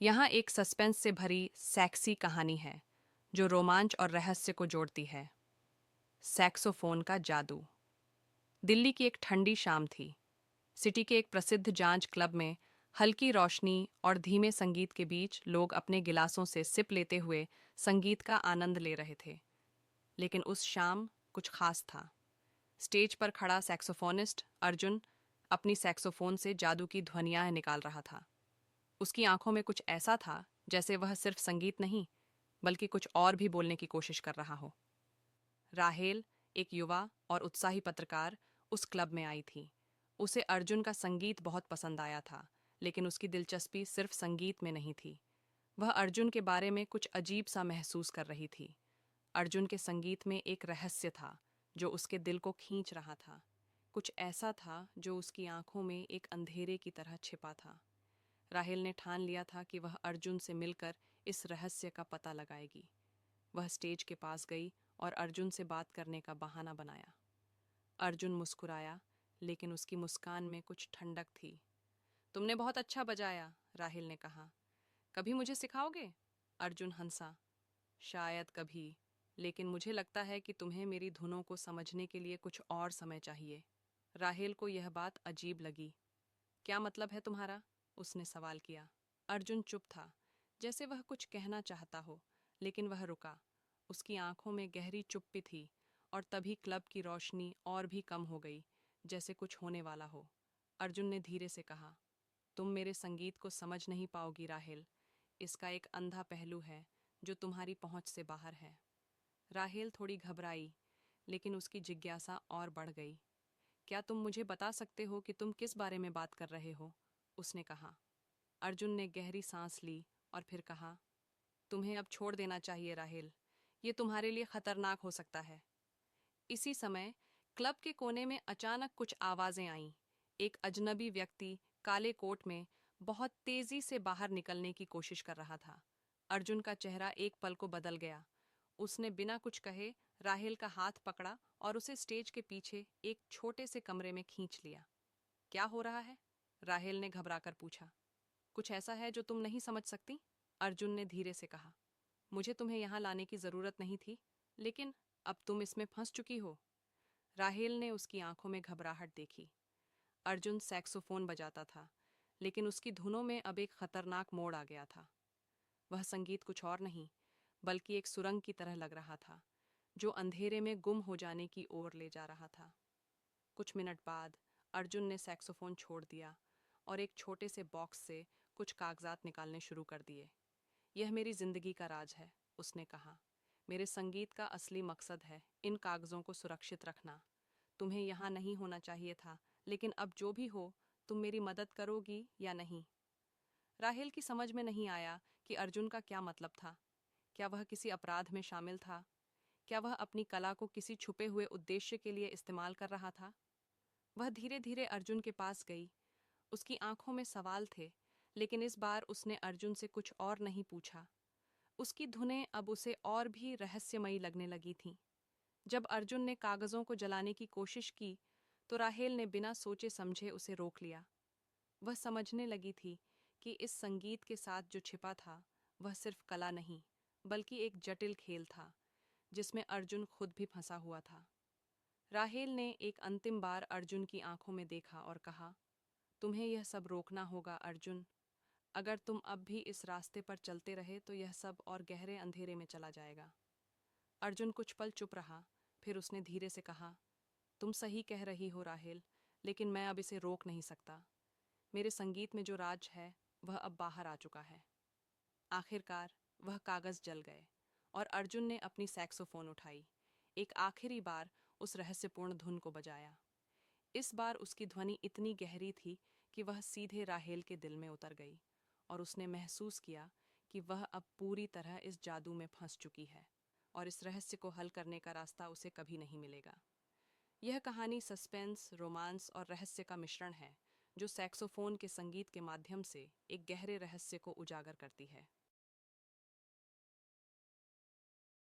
यहाँ एक सस्पेंस से भरी सेक्सी कहानी है जो रोमांच और रहस्य को जोड़ती है। सैक्सोफोन का जादू। दिल्ली की एक ठंडी शाम थी। सिटी के एक प्रसिद्ध जांच क्लब में हल्की रोशनी और धीमे संगीत के बीच लोग अपने गिलासों से सिप लेते हुए संगीत का आनंद ले रहे थे। लेकिन उस शाम कुछ खास था। स्टेज पर खड़ा सैक्सोफोनिस्ट अर्जुन अपनी सैक्सोफोन से जादू की ध्वनियां निकाल रहा था। उसकी आंखों में कुछ ऐसा था जैसे वह सिर्फ संगीत नहीं बल्कि कुछ और भी बोलने की कोशिश कर रहा हो। राहेल, एक युवा और उत्साही पत्रकार, उस क्लब में आई थी। उसे अर्जुन का संगीत बहुत पसंद आया था, लेकिन उसकी दिलचस्पी सिर्फ संगीत में नहीं थी। वह अर्जुन के बारे में कुछ अजीब सा महसूस कर रही थी। अर्जुन के संगीत में एक रहस्य था जो उसके दिल को खींच रहा था। कुछ ऐसा था जो उसकी आंखों में एक अंधेरे की तरह छिपा था। राहेल ने ठान लिया था कि वह अर्जुन से मिलकर इस रहस्य का पता लगाएगी। वह स्टेज के पास गई और अर्जुन से बात करने का बहाना बनाया। अर्जुन मुस्कुराया, लेकिन उसकी मुस्कान में कुछ ठंडक थी। तुमने बहुत अच्छा बजाया, राहेल ने कहा। कभी मुझे सिखाओगे? अर्जुन हंसा। शायद कभी, लेकिन मुझे लगता है कि तुम्हें मेरी धुनों को समझने के लिए कुछ और समय चाहिए। राहेल को यह बात अजीब लगी। क्या मतलब है तुम्हारा? उसने सवाल किया। अर्जुन चुप था, जैसे वह कुछ कहना चाहता हो, लेकिन वह रुका। उसकी आंखों में गहरी चुप्पी थी और तभी क्लब की रोशनी और भी कम हो गई, जैसे कुछ होने वाला हो। अर्जुन ने धीरे से कहा, तुम मेरे संगीत को समझ नहीं पाओगी राहेल। इसका एक अंधा पहलू है जो तुम्हारी पहुंच से बाहर है। राहेल थोड़ी घबराई, लेकिन उसकी जिज्ञासा और बढ़ गई। क्या तुम मुझे बता सकते हो कि तुम किस बारे में बात कर रहे हो? उसने कहा। अर्जुन ने गहरी सांस ली और फिर कहा, तुम्हें अब छोड़ देना चाहिए राहेल। ये तुम्हारे लिए खतरनाक हो सकता है। इसी समय क्लब के कोने में अचानक कुछ आवाजें आईं। एक अजनबी व्यक्ति काले कोट में बहुत तेजी से बाहर निकलने की कोशिश कर रहा था। अर्जुन का चेहरा एक पल को बदल गया। उसने बिना कुछ कहे राहेल का हाथ पकड़ा और उसे स्टेज के पीछे एक छोटे से कमरे में खींच लिया। क्या हो रहा है? राहेल ने घबराकर पूछा। कुछ ऐसा है जो तुम नहीं समझ सकती? अर्जुन ने धीरे से कहा। मुझे तुम्हें यहाँ लाने की जरूरत नहीं थी, लेकिन अब तुम इसमें फंस चुकी हो। राहेल ने उसकी आंखों में घबराहट देखी। अर्जुन सैक्सोफोन बजाता था, लेकिन उसकी धुनों में अब एक खतरनाक मोड़ आ गया था। वह संगीत कुछ और नहीं, बल्कि एक सुरंग की तरह लग रहा था, जो अंधेरे में गुम हो जाने की ओर ले जा रहा था। कुछ मिनट बाद अर्जुन ने सैक्सोफोन छोड़ दिया और एक छोटे से बॉक्स से कुछ कागजात निकालने शुरू कर दिए। यह मेरी जिंदगी का राज है, उसने कहा। मेरे संगीत का असली मकसद है इन कागजों को सुरक्षित रखना। तुम्हें यहाँ नहीं होना चाहिए था, लेकिन अब जो भी हो, तुम मेरी मदद करोगी या नहीं? राहेल की समझ में नहीं आया कि अर्जुन का क्या मतलब था। क्या वह किसी अपराध में शामिल था? क्या वह अपनी कला को किसी छुपे हुए उद्देश्य के लिए इस्तेमाल कर रहा था? वह धीरे धीरे अर्जुन के पास गई। उसकी आंखों में सवाल थे, लेकिन इस बार उसने अर्जुन से कुछ और नहीं पूछा। उसकी धुनें अब उसे और भी रहस्यमयी लगने लगी थीं। जब अर्जुन ने कागजों को जलाने की कोशिश की, तो राहेल ने बिना सोचे समझे उसे रोक लिया। वह समझने लगी थी कि इस संगीत के साथ जो छिपा था, वह सिर्फ कला नहीं, बल्कि एक जटिल खेल था, जिसमें अर्जुन खुद भी फंसा हुआ था। राहेल ने एक अंतिम बार अर्जुन की आंखों में देखा और कहा, तुम्हें यह सब रोकना होगा अर्जुन। अगर तुम अब भी इस रास्ते पर चलते रहे तो यह सब और गहरे अंधेरे में चला जाएगा। अर्जुन कुछ पल चुप रहा, फिर उसने धीरे से कहा, तुम सही कह रही हो राहेल, लेकिन मैं अब इसे रोक नहीं सकता। मेरे संगीत में जो राज है, वह अब बाहर आ चुका है। आखिरकार वह कागज जल गए और अर्जुन ने अपनी सैक्सोफोन उठाई। एक आखिरी बार उस रहस्यपूर्ण धुन को बजाया। इस बार उसकी ध्वनि इतनी गहरी थी कि वह सीधे राहेल के दिल में उतर गई और उसने महसूस किया कि वह अब पूरी तरह इस जादू में फंस चुकी है और इस रहस्य को हल करने का रास्ता उसे कभी नहीं मिलेगा। यह कहानी सस्पेंस, रोमांस और रहस्य का मिश्रण है, जो सैक्सोफोन के संगीत के माध्यम से एक गहरे रहस्य को उजागर करती है।